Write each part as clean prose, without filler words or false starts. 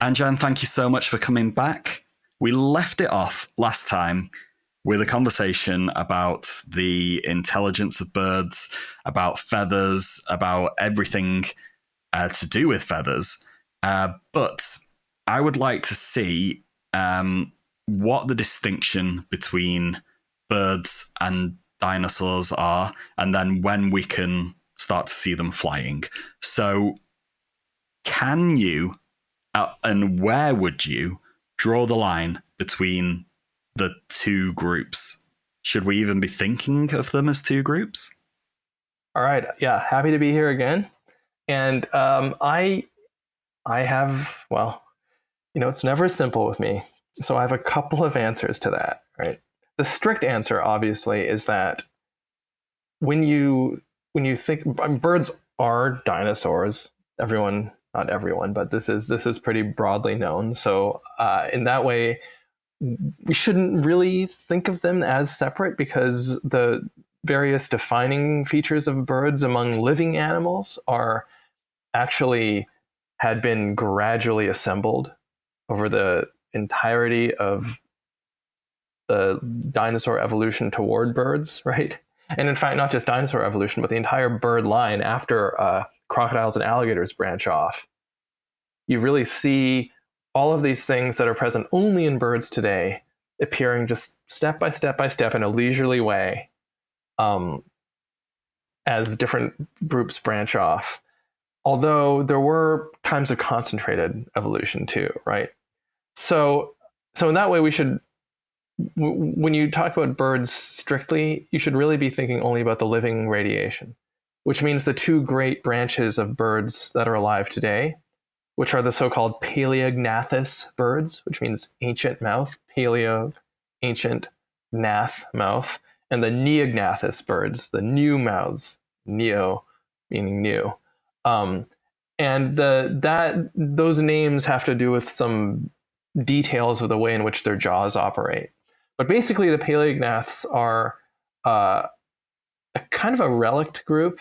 Anjan, thank you so much for coming back. We left it off last time with a conversation about the intelligence of birds, about feathers, about everything to do with feathers. But I would like to see what the distinction between birds and dinosaurs are, and then when we can start to see them flying. So can you, and where would you draw the line between the two groups? Should we even be thinking of them as two groups? All right. Yeah. Happy to be here again. And I have, well, it's never simple with me. So I have a couple of answers to that, right? The strict answer, obviously, is that when you think birds are dinosaurs, not everyone, but this is pretty broadly known. So in that way, we shouldn't really think of them as separate, because the various defining features of birds among living animals are actually had been gradually assembled over the entirety of the dinosaur evolution toward birds, right? And in fact, not just dinosaur evolution, but the entire bird line after crocodiles and alligators branch off. You really see all of these things that are present only in birds today appearing just step by step by step in a leisurely way as different groups branch off. Although there were times of concentrated evolution too, right? So in that way, we should, when you talk about birds strictly, you should really be thinking only about the living radiation, which means the two great branches of birds that are alive today, which are the so-called paleognathous birds, which means ancient mouth, paleo, ancient, gnath, mouth, and the neognathous birds, the new mouths, neo meaning new. And those names have to do with some details of the way in which their jaws operate. But basically, the paleognaths are a kind of a relict group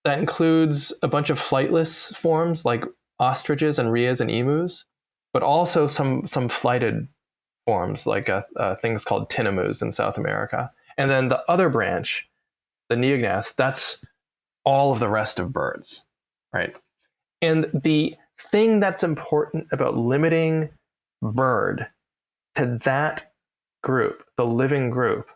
that includes a bunch of flightless forms like ostriches and rheas and emus, but also some flighted forms like things called tinamous in South America. And then the other branch, the neognaths, that's all of the rest of birds, right? And the thing that's important about limiting bird to that group, the living group,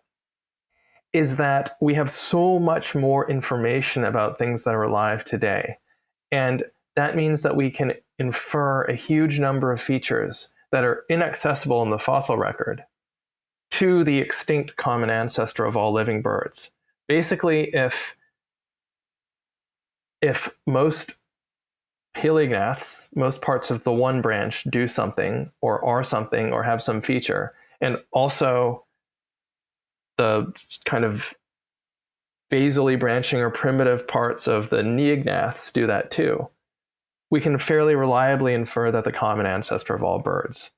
is that we have so much more information about things that are alive today. And that means that we can infer a huge number of features that are inaccessible in the fossil record to the extinct common ancestor of all living birds. Basically, if most paleognaths, most parts of the one branch do something or are something or have some feature, and also the kind of basally branching or primitive parts of the neognaths do that too, we can fairly reliably infer that the common ancestor of all birds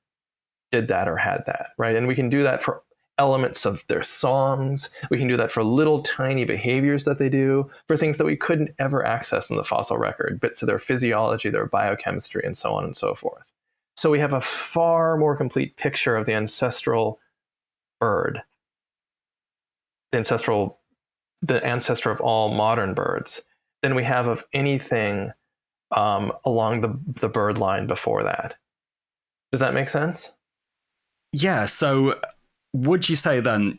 did that or had that, right? And we can do that for elements of their songs. We can do that for little tiny behaviors that they do, for things that we couldn't ever access in the fossil record, bits of their physiology, their biochemistry, and so on and so forth. So we have a far more complete picture of the ancestral bird, the ancestor of all modern birds, than we have of anything along the bird line before that. Does that make sense? Yeah, so would you say then,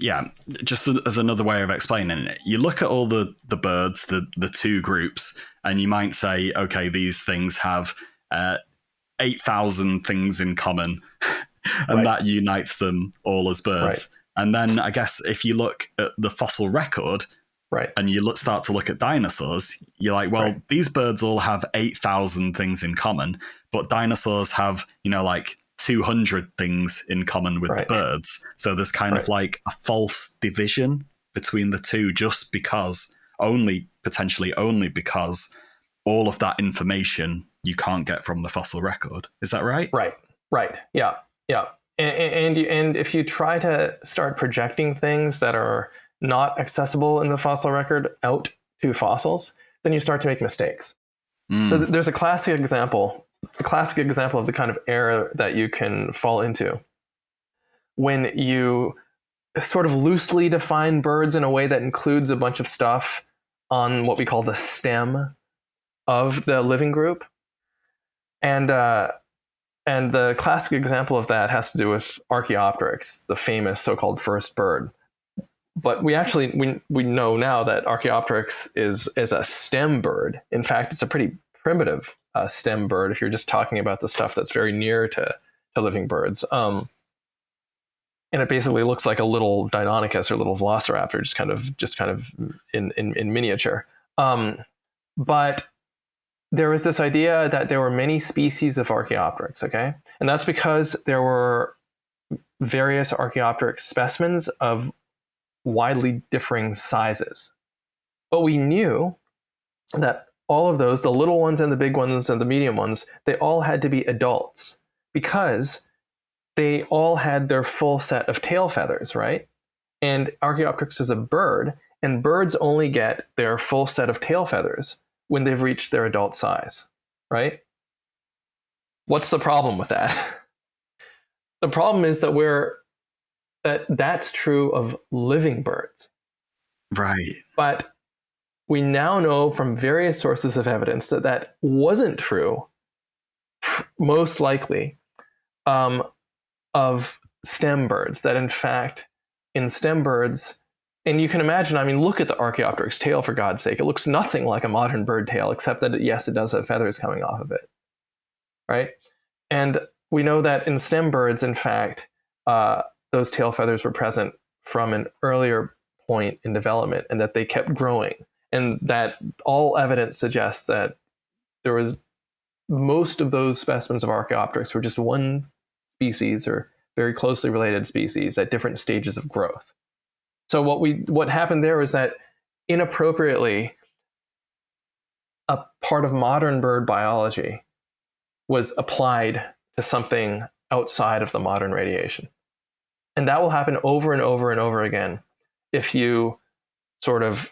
just as another way of explaining it, you look at all the birds, the two groups, and you might say, okay, these things have 8,000 things in common, and that unites them all as birds. Right. And then I guess if you look at the fossil record, right, and you start to look at dinosaurs, you're like, well, these birds all have 8,000 things in common, but dinosaurs have, like 200 things in common with the birds. So there's kind of like a false division between the two, just because potentially only because all of that information you can't get from the fossil record. Is that right? Right. Yeah. And if you try to start projecting things that are not accessible in the fossil record out to fossils, then you start to make mistakes. There's a classic example a classic example of the kind of error that you can fall into when you sort of loosely define birds in a way that includes a bunch of stuff on what we call the stem of the living group. And the classic example of that has to do with Archaeopteryx, the famous so-called first bird. But we know now that Archaeopteryx is a stem bird. In fact, it's a pretty primitive stem bird if you're just talking about the stuff that's very near to living birds. And it basically looks like a little Deinonychus or little Velociraptor, just kind of in miniature. But there was this idea that there were many species of Archaeopteryx, okay? And that's because there were various Archaeopteryx specimens of widely differing sizes. But we knew that all of those, the little ones and the big ones and the medium ones, they all had to be adults because they all had their full set of tail feathers, right? And Archaeopteryx is a bird, and birds only get their full set of tail feathers when they've reached their adult size, right? What's the problem with that? The problem is that that's true of living birds. Right. But we now know from various sources of evidence that that wasn't true, most likely, of stem birds. That in fact, in stem birds, and you can imagine, I mean, look at the Archaeopteryx tail, for God's sake. It looks nothing like a modern bird tail, except that, yes, it does have feathers coming off of it, right? And we know that in stem birds, in fact, those tail feathers were present from an earlier point in development, and that they kept growing. And that all evidence suggests that there was most of those specimens of Archaeopteryx were just one species or very closely related species at different stages of growth. So what happened there was that inappropriately, a part of modern bird biology was applied to something outside of the modern radiation. And that will happen over and over and over again if you sort of,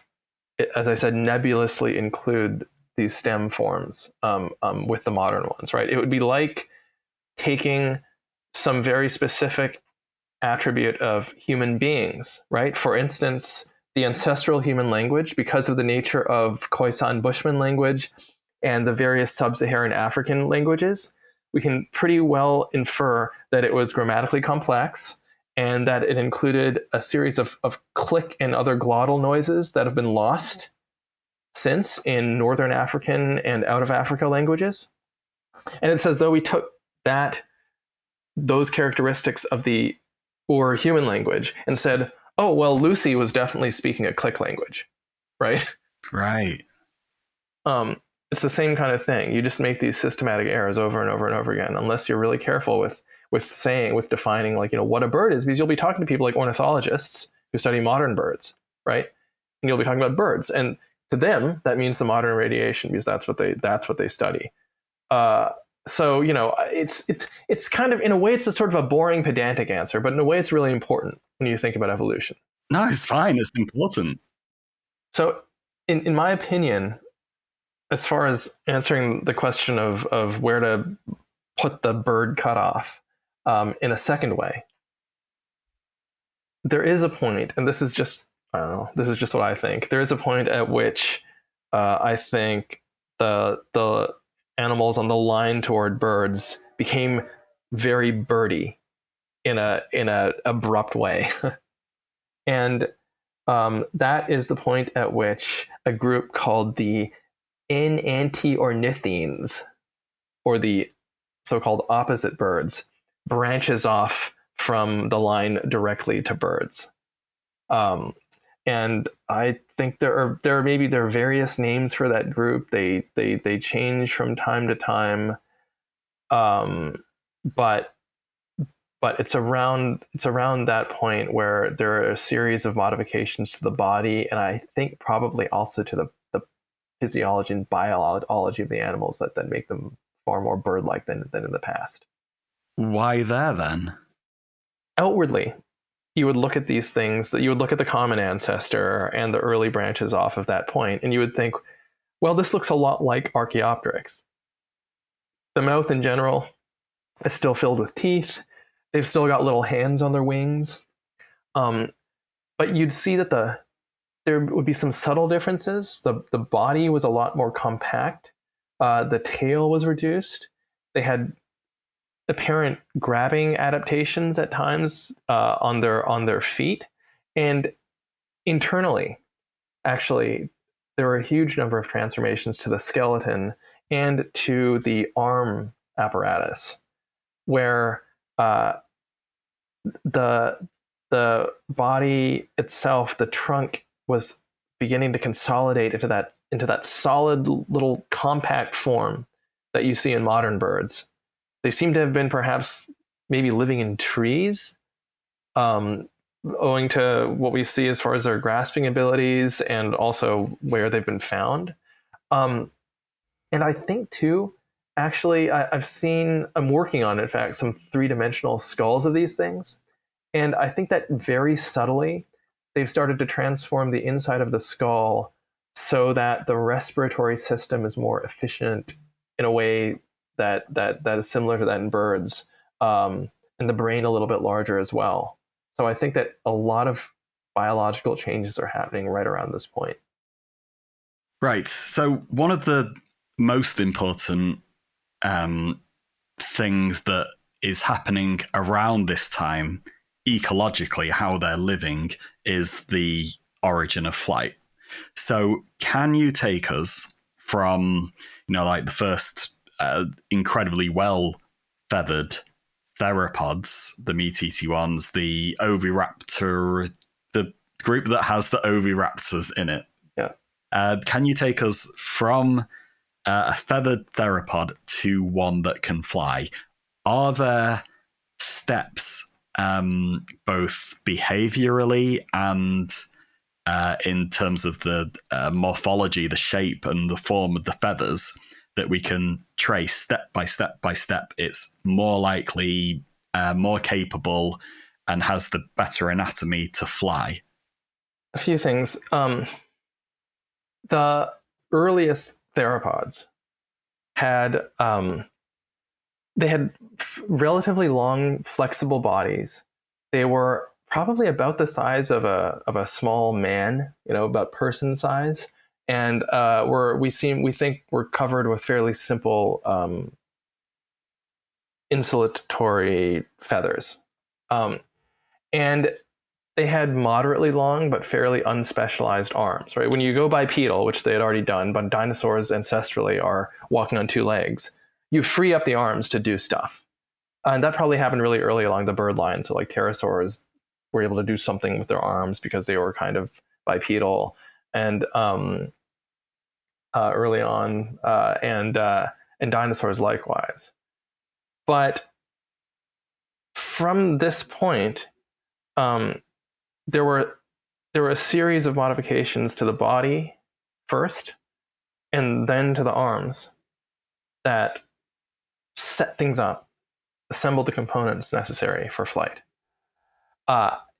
as I said, nebulously include these stem forms with the modern ones, right? It would be like taking some very specific attribute of human beings, right? For instance, the ancestral human language, because of the nature of Khoisan Bushman language and the various sub-Saharan African languages, we can pretty well infer that it was grammatically complex and that it included a series of click and other glottal noises that have been lost since in Northern African and out of Africa languages. And it's as though we took those characteristics of the Ur human language and said, oh, well, Lucy was definitely speaking a click language, right? Right. It's the same kind of thing. You just make these systematic errors over and over and over again, unless you're really careful with defining, like, what a bird is, because you'll be talking to people like ornithologists who study modern birds, right? And you'll be talking about birds, and to them that means the modern radiation, because that's what they study. So it's kind of, in a way, it's a sort of a boring, pedantic answer, but in a way it's really important when you think about evolution. No, it's fine. It's important. So in my opinion, as far as answering the question of where to put the bird cutoff, in a second way, there is a point, and this is just what I think. There is a point at which I think the animals on the line toward birds became very birdy in a abrupt way. And that is the point at which a group called the enantiornithines, or the so-called opposite birds, branches off from the line directly to birds. And I think there are various names for that group. They change from time to time, but it's around that point where there are a series of modifications to the body, and I think probably also to the physiology and biology of the animals that make them far more bird-like than in the past. Why there then? Outwardly, you would look at these things, that you would look at the common ancestor and the early branches off of that point, and you would think, well, this looks a lot like Archaeopteryx. The mouth in general is still filled with teeth. They've still got little hands on their wings. But you'd see that there would be some subtle differences. The body was a lot more compact. The tail was reduced. They had apparent grabbing adaptations at times on their feet. And internally, actually, there were a huge number of transformations to the skeleton and to the arm apparatus, where the body itself, the trunk, was beginning to consolidate into that solid little compact form that you see in modern birds. They seem to have been perhaps maybe living in trees, owing to what we see as far as their grasping abilities and also where they've been found. And I think too, actually, I'm working on, in fact, some three-dimensional skulls of these things. And I think that very subtly, they've started to transform the inside of the skull so that the respiratory system is more efficient in a way that is similar to that in birds, and the brain a little bit larger as well. So I think that a lot of biological changes are happening right around this point. Right. So one of the most important things that is happening around this time, ecologically, how they're living, is the origin of flight. So can you take us from, like the first incredibly well feathered theropods, the meat-eating ones, the oviraptor, the group that has the oviraptors in it? Yeah. Can you take us from a feathered theropod to one that can fly? Are there steps, both behaviorally and in terms of the morphology, the shape and the form of the feathers, that we can trace step by step by step? It's more likely, more capable, and has the better anatomy to fly. A few things. The earliest theropods had relatively long, flexible bodies. They were probably about the size of a small man, about person size, and we think we're covered with fairly simple insulatory feathers, and they had moderately long but fairly unspecialized arms. Right, when you go bipedal, which they had already done, but dinosaurs ancestrally are walking on two legs, you free up the arms to do stuff, and that probably happened really early along the bird line. So like pterosaurs were able to do something with their arms because they were kind of bipedal, and early on, and dinosaurs likewise. But from this point, there were a series of modifications to the body first, and then to the arms, that set things up, assembled the components necessary for flight.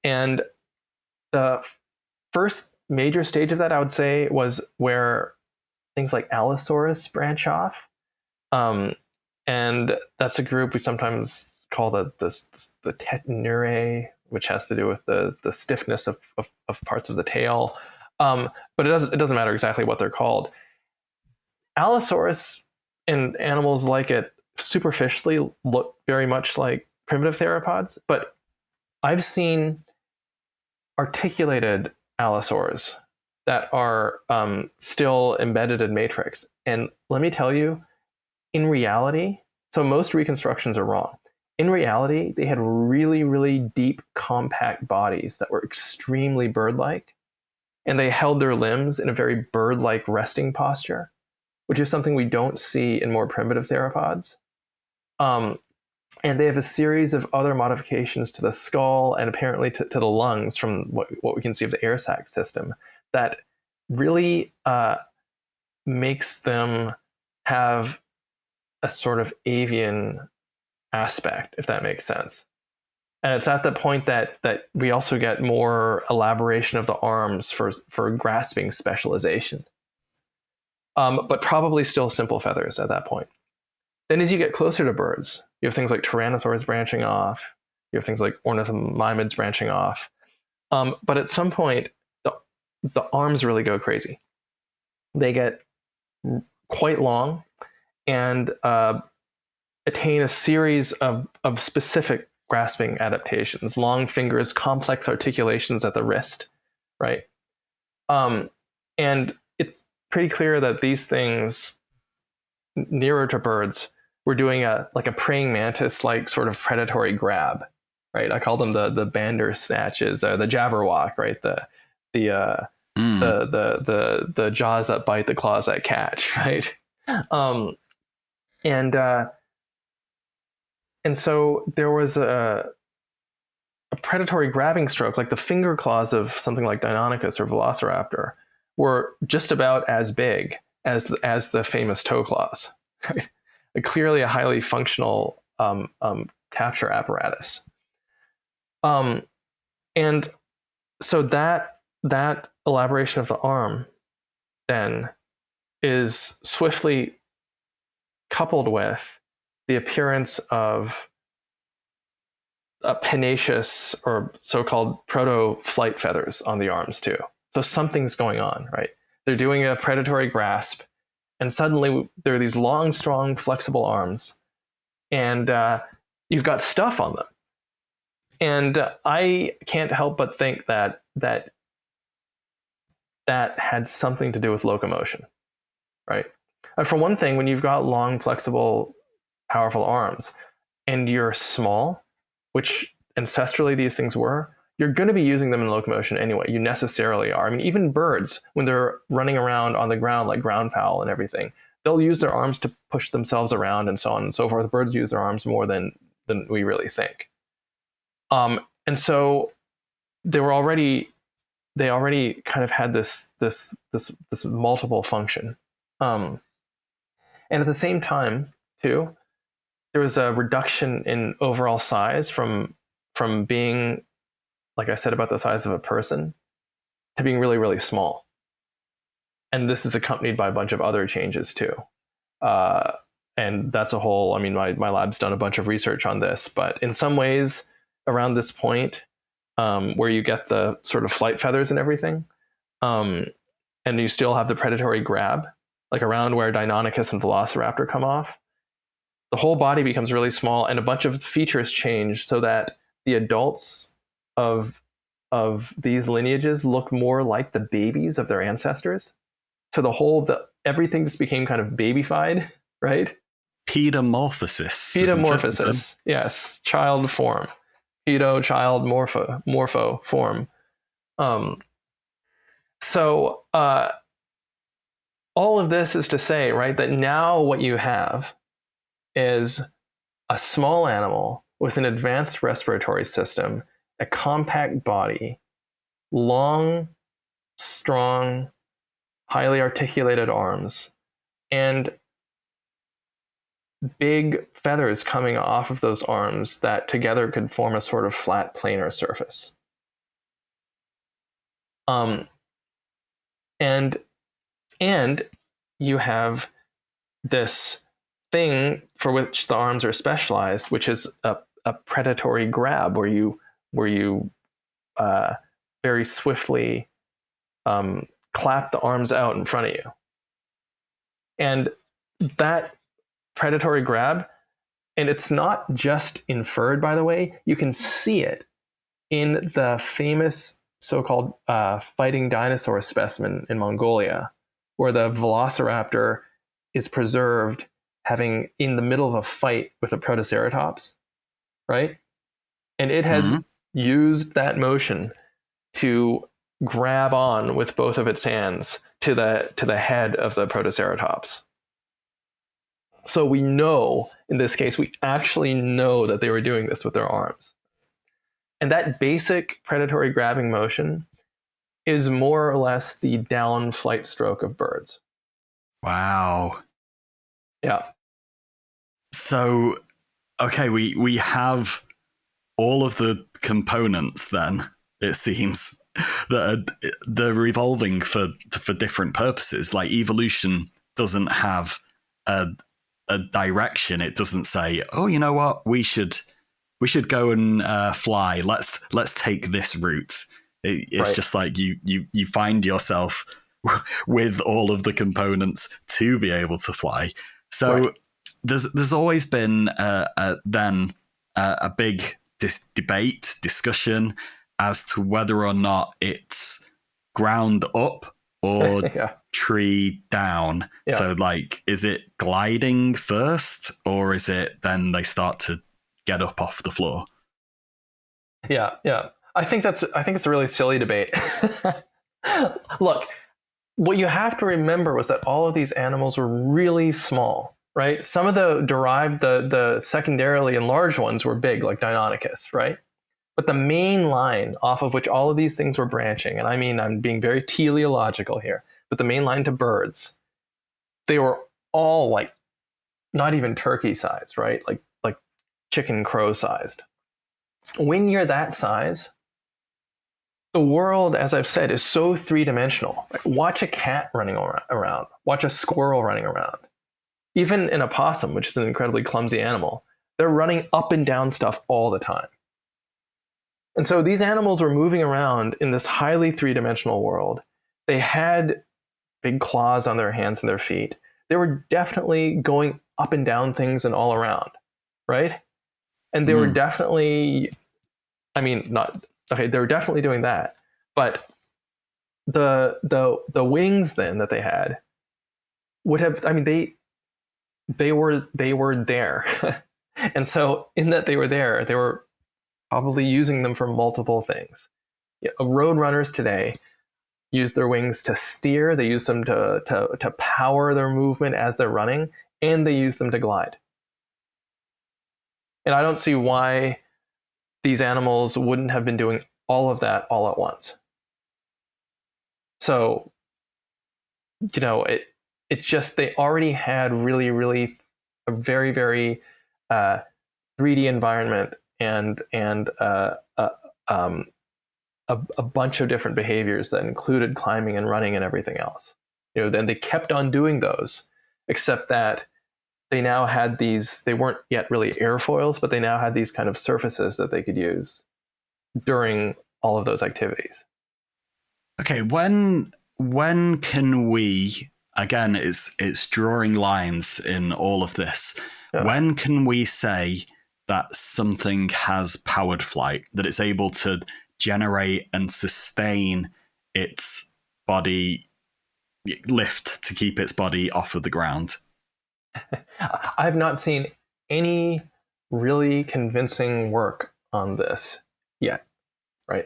And the first major stage of that, I would say, was where things like Allosaurus branch off. And that's a group we sometimes call the tetanurae, which has to do with the stiffness of parts of the tail. But it doesn't matter exactly what they're called. Allosaurus and animals like it superficially look very much like primitive theropods, but I've seen articulated allosaurs that are still embedded in matrix. And let me tell you, in reality, so most reconstructions are wrong. In reality, they had really, really deep, compact bodies that were extremely bird-like, and they held their limbs in a very bird-like resting posture, which is something we don't see in more primitive theropods. And they have a series of other modifications to the skull and apparently to the lungs from what we can see of the air sac system that really makes them have a sort of avian aspect, if that makes sense. And it's at the point that we also get more elaboration of the arms for grasping specialization. But probably still simple feathers at that point. Then as you get closer to birds, you have things like tyrannosaurs branching off. You have things like ornithomimids branching off. But at some point, the arms really go crazy. They get quite long and attain a series of specific grasping adaptations, long fingers, complex articulations at the wrist, right? And it's pretty clear that these things nearer to birds were doing a praying mantis like sort of predatory grab, right? I call them the bandersnatches, the jabberwock, right? The jaws that bite, the claws that catch, right? And so there was a predatory grabbing stroke, like the finger claws of something like Deinonychus or Velociraptor were just about as big as the famous toe claws, right? Clearly a highly functional capture apparatus. And so that elaboration of the arm then is swiftly coupled with the appearance of pennaceous or so-called proto-flight feathers on the arms too. So something's going on, right? They're doing a predatory grasp, and suddenly there are these long, strong, flexible arms, and you've got stuff on them. And I can't help but think that had something to do with locomotion, right? For one thing, when you've got long, flexible, powerful arms, and you're small, which ancestrally these things were, you're going to be using them in locomotion anyway. You necessarily are. I mean, even birds, when they're running around on the ground like ground fowl and everything, they'll use their arms to push themselves around and so on and so forth. Birds use their arms more than we really think. And so they already kind of had this multiple function. And at the same time, too, there was a reduction in overall size from being, like I said, about the size of a person to being really, really small. And this is accompanied by a bunch of other changes too. And that's a whole, I mean, my lab's done a bunch of research on this, but in some ways around this point, where you get the sort of flight feathers and everything, and you still have the predatory grab, like around where Deinonychus and Velociraptor come off, the whole body becomes really small and a bunch of features change so that the adults of these lineages look more like the babies of their ancestors. So everything just became kind of babyfied, right? Pedomorphosis. Yes. Child form. Pedo, child, morpho form. So all of this is to say, right, that now what you have is a small animal with an advanced respiratory system, a compact body, long, strong, highly articulated arms, and big feathers coming off of those arms that together could form a sort of flat planar surface. And you have this thing for which the arms are specialized, which is a predatory grab, where you very swiftly clap the arms out in front of you. And that predatory grab, and it's not just inferred, by the way, you can see it in the famous so-called fighting dinosaur specimen in Mongolia, where the velociraptor is preserved having in the middle of a fight with a protoceratops, right? And it has used that motion to grab on with both of its hands to the head of the protoceratops. So we know, in this case, we actually know that they were doing this with their arms. And that basic predatory grabbing motion is more or less the down flight stroke of birds. Wow. Yeah. So, okay, we have all of the components then, it seems, that they're evolving for different purposes. Like evolution doesn't have a a direction. It doesn't say, oh, you know what, we should go and fly. Let's take this route. It's just like you find yourself with all of the components to be able to fly. So there's always been a big discussion as to whether or not it's ground up or tree down. So like, is it gliding first, or is it then they start to get up off the floor? Yeah. I think it's a really silly debate. Look, what you have to remember was that all of these animals were really small, right? Some of the derived, the secondarily enlarged ones were big, like Deinonychus, right? But the main line off of which all of these things were branching, and I mean, I'm being very teleological here, but the main line to birds, they were all like not even turkey sized, right? Like chicken crow sized. When you're that size, the world, as I've said, is so three-dimensional. Like, watch a cat running around. Watch a squirrel running around. Even an opossum, which is an incredibly clumsy animal, they're running up and down stuff all the time. And so these animals were moving around in this highly three-dimensional world. They had big claws on their hands and their feet. They were definitely going up and down things and all around, right? And they were definitely, they were definitely doing that. But the wings then that they had would have, they were there. And so in that they were there, they were probably using them for multiple things. Road runners today use their wings to steer, they use them to power their movement as they're running, and they use them to glide. And I don't see why these animals wouldn't have been doing all of that all at once. So, it's just, they already had really, really a very, very 3D environment and a bunch of different behaviors that included climbing and running and everything else. Then they kept on doing those, except that they now had these, they weren't yet really airfoils, but they now had these kind of surfaces that they could use during all of those activities. Okay, when can we, again, it's drawing lines in all of this. Yeah. When can we say that something has powered flight, that it's able to generate and sustain its body, lift to keep its body off of the ground? I've not seen any really convincing work on this yet, right?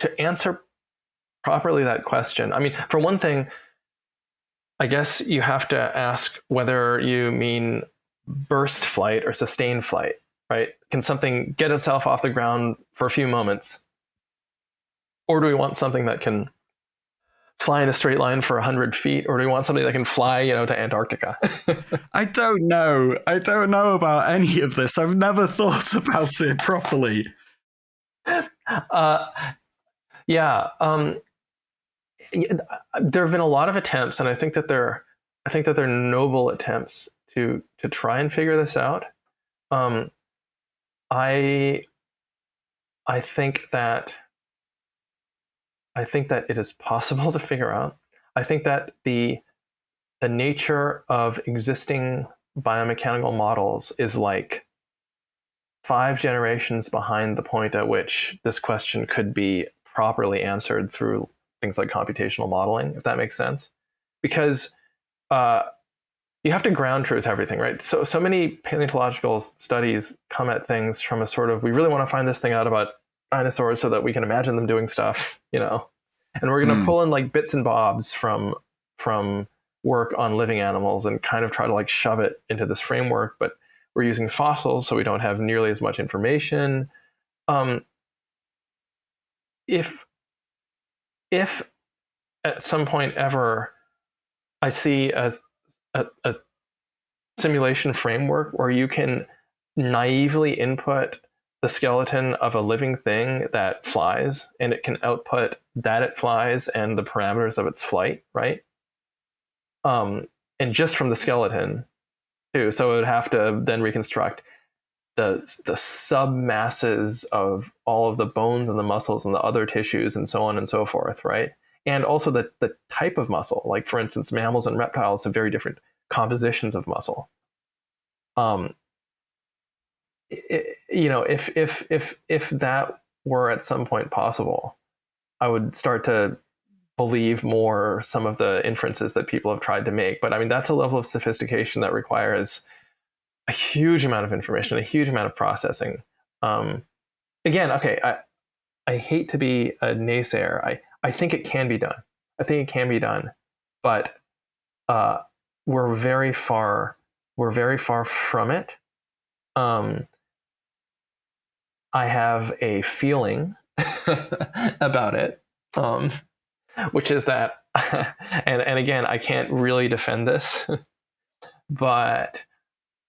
To answer properly that question, for one thing, I guess you have to ask whether you mean burst flight or sustained flight, right? Can something get itself off the ground for a few moments? Or do we want something that can fly in a straight line for 100 feet, or do we want something that can fly, to Antarctica? I don't know. I don't know about any of this. I've never thought about it properly. There have been a lot of attempts, and I think that they're noble attempts to try and figure this out. I think that it is possible to figure out. I think that the nature of existing biomechanical models is like 5 generations behind the point at which this question could be properly answered through things like computational modeling, if that makes sense. Because you have to ground truth everything, right? So many paleontological studies come at things from a sort of, we really want to find this thing out about dinosaurs so that we can imagine them doing stuff, and we're going to pull in like bits and bobs from work on living animals and kind of try to like shove it into this framework, but we're using fossils, so we don't have nearly as much information. If at some point ever I see a simulation framework where you can naively input the skeleton of a living thing that flies, and it can output that it flies and the parameters of its flight, right? And just from the skeleton, too. So it would have to then reconstruct the submasses of all of the bones and the muscles and the other tissues and so on and so forth, right? And also the type of muscle. Like, for instance, mammals and reptiles have very different compositions of muscle. If that were at some point possible, I would start to believe more some of the inferences that people have tried to make. But I mean, that's a level of sophistication that requires a huge amount of information, a huge amount of processing. Again, okay, I hate to be a naysayer. I think it can be done. I think it can be done, but we're very far from it. I have a feeling about it, which is that, and again, I can't really defend this, but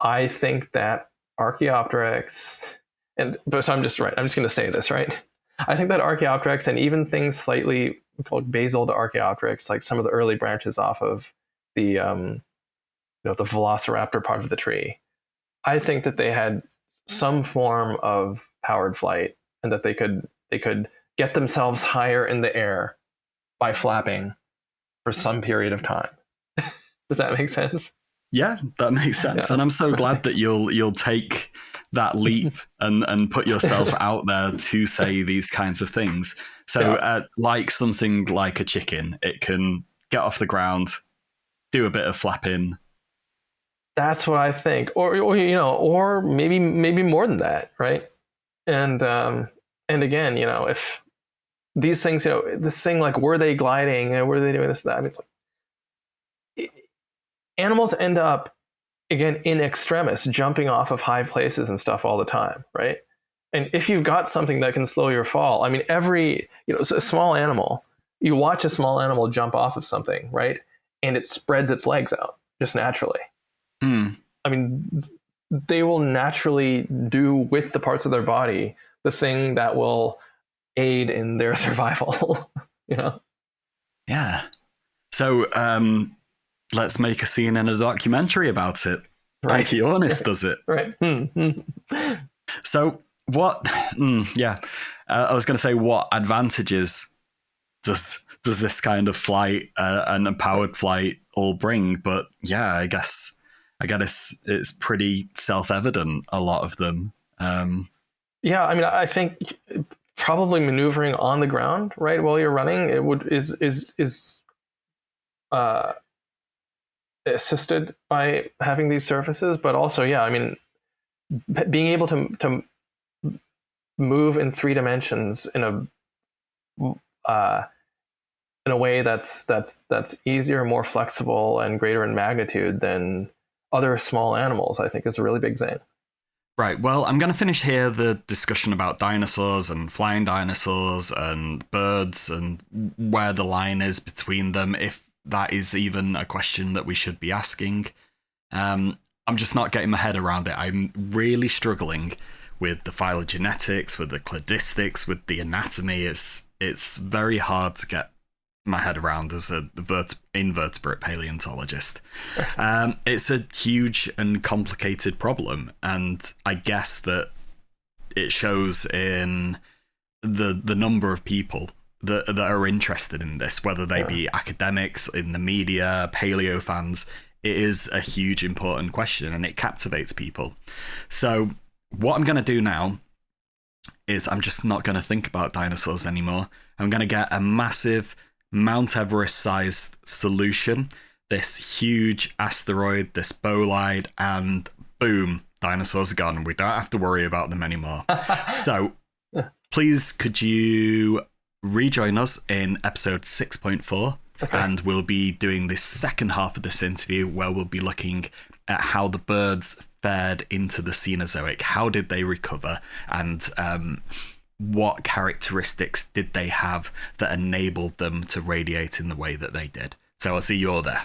I think that Archaeopteryx, so I'm just going to say this, right? I think that Archaeopteryx and even things slightly called basal to Archaeopteryx, like some of the early branches off of the the Velociraptor part of the tree, I think that they had some form of powered flight, and that they could get themselves higher in the air by flapping for some period of time. Does that make sense? Yeah, that makes sense. Yeah. And I'm so glad that you'll take that leap and put yourself out there to say these kinds of things. So like something like a chicken, it can get off the ground, do a bit of flapping. That's what I think. Or maybe more than that, right? And again, if these things, this thing, like, were they gliding? Were they doing this, that? I mean, it's like, animals end up, again, in extremis, jumping off of high places and stuff all the time, right? And if you've got something that can slow your fall, I mean, a small animal, you watch a small animal jump off of something, right? And it spreads its legs out just naturally. I mean, they will naturally do with the parts of their body the thing that will aid in their survival, Yeah. So, let's make a scene in a documentary about it. Right. Like Ionis does it. Right. So what? I was going to say, what advantages does this kind of flight and a powered flight all bring? But yeah, I guess it's pretty self-evident, a lot of them. Yeah, I mean, I think probably maneuvering on the ground, right, while you're running, is assisted by having these surfaces, but also, yeah, I mean, being able to move in 3 dimensions in a way that's easier, more flexible, and greater in magnitude than other small animals, I think, is a really big thing. Right. Well, I'm going to finish here the discussion about dinosaurs and flying dinosaurs and birds and where the line is between them, if that is even a question that we should be asking. I'm just not getting my head around it. I'm really struggling with the phylogenetics, with the cladistics, with the anatomy. It's very hard to get my head around as a invertebrate paleontologist. It's a huge and complicated problem, and I guess that it shows in the number of people that are interested in this, whether they be academics, in the media, paleo fans. It is a huge, important question, and it captivates people. So what I'm going to do now is I'm just not going to think about dinosaurs anymore. I'm going to get a massive Mount Everest-sized solution, this huge asteroid, this bolide, and boom, dinosaurs are gone. We don't have to worry about them anymore. So please, could you rejoin us in episode 6.4? Okay. And we'll be doing the second half of this interview, where we'll be looking at how the birds fared into the Cenozoic. How did they recover? And what characteristics did they have that enabled them to radiate in the way that they did? So I'll see you all there.